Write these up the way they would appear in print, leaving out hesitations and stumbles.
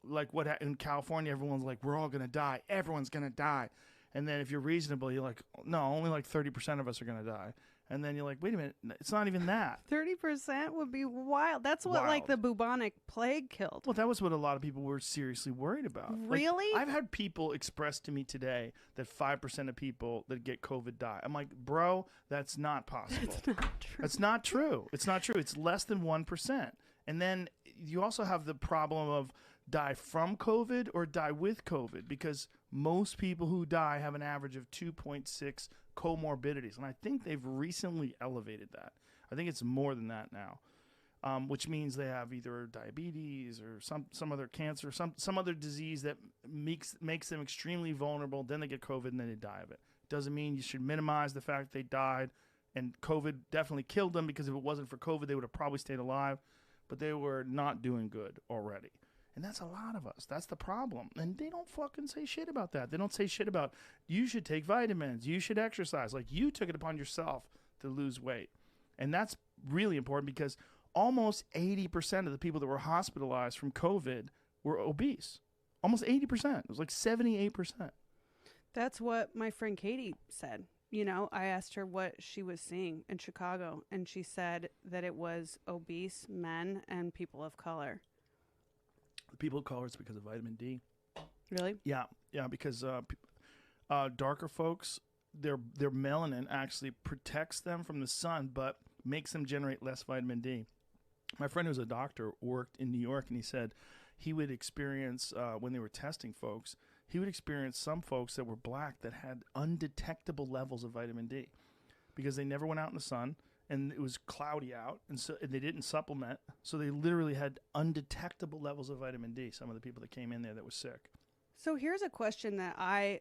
like in California, everyone's like, we're all gonna die. Everyone's gonna die. And then if you're reasonable, you're like, no, only like 30% of us are gonna die. And then you're like, wait a minute, it's not even that. 30% would be wild. That's what like the bubonic plague killed. Well, that was what a lot of people were seriously worried about. Really? Like, I've had people express to me today that 5% of people that get COVID die. I'm like, bro, that's not possible. That's not true. It's not true. It's not true. It's less than 1%. And then you also have the problem of die from COVID or die with COVID, because most people who die have an average of 2.6 comorbidities. And I think they've recently elevated that. I think it's more than that now, which means they have either diabetes or some other cancer, some other disease that makes them extremely vulnerable. Then they get COVID and then they die of it. Doesn't mean you should minimize the fact they died. And COVID definitely killed them, because if it wasn't for COVID, they would have probably stayed alive. But they were not doing good already. And that's a lot of us. That's the problem. And they don't fucking say shit about that. They don't say shit about, you should take vitamins, you should exercise. Like, you took it upon yourself to lose weight. And that's really important, because almost 80% of the people that were hospitalized from COVID were obese. Almost 80%. It was like 78%. That's what my friend Katie said. You know, I asked her what she was seeing in Chicago, and she said that it was obese men and people of color. People of color, it's because of vitamin D. Really? Yeah, because darker folks, their melanin actually protects them from the sun, but makes them generate less vitamin D. My friend who's a doctor worked in New York, and he said he would experience, when they were testing folks, he would experience some folks that were black that had undetectable levels of vitamin D, because they never went out in the sun, and it was cloudy out, and so they didn't supplement, so they literally had undetectable levels of vitamin D, some of the people that came in there that were sick. So here's a question that I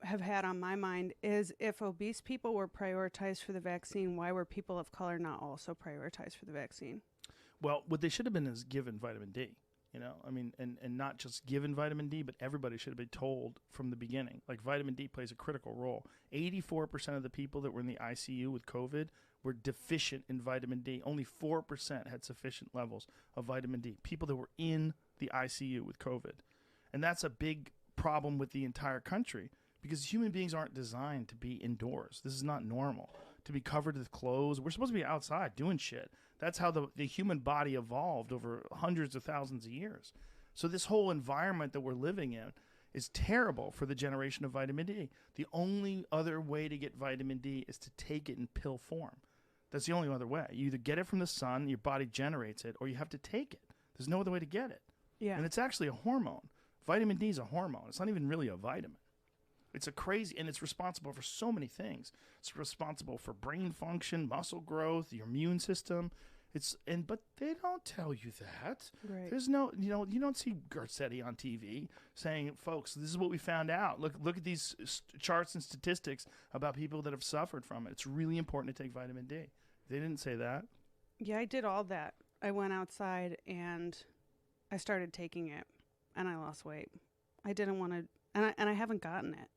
have had on my mind is, if obese people were prioritized for the vaccine, why were people of color not also prioritized for the vaccine? Well, what they should have been is given vitamin D. You know, I mean, and not just given vitamin D, but everybody should have been told from the beginning. Like, vitamin D plays a critical role. 84% of the people that were in the ICU with COVID were deficient in vitamin D. Only 4% had sufficient levels of vitamin D. People that were in the ICU with COVID. And that's a big problem with the entire country, because human beings aren't designed to be indoors. This is not normal. To be covered with clothes. We're supposed to be outside doing shit. That's how the human body evolved over hundreds of thousands of years. So this whole environment that we're living in is terrible for the generation of vitamin D. The only other way to get vitamin D is to take it in pill form. That's the only other way. You either get it from the sun, your body generates it, or you have to take it. There's no other way to get it. Yeah. And it's actually a hormone. Vitamin D is a hormone. It's not even really a vitamin. It's a crazy, and it's responsible for so many things. It's responsible for brain function, muscle growth, your immune system. But they don't tell you that. Right. There's no, you don't see Garcetti on TV saying, folks, this is what we found out. Look at these charts and statistics about people that have suffered from it. It's really important to take vitamin D. They didn't say that. Yeah, I did all that. I went outside and I started taking it, and I lost weight. I didn't want to, and I haven't gotten it.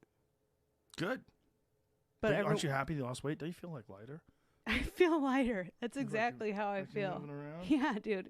Good. But aren't you happy you lost weight? Don't you feel like lighter? I feel lighter. That's exactly how I feel. Moving around? Yeah, dude.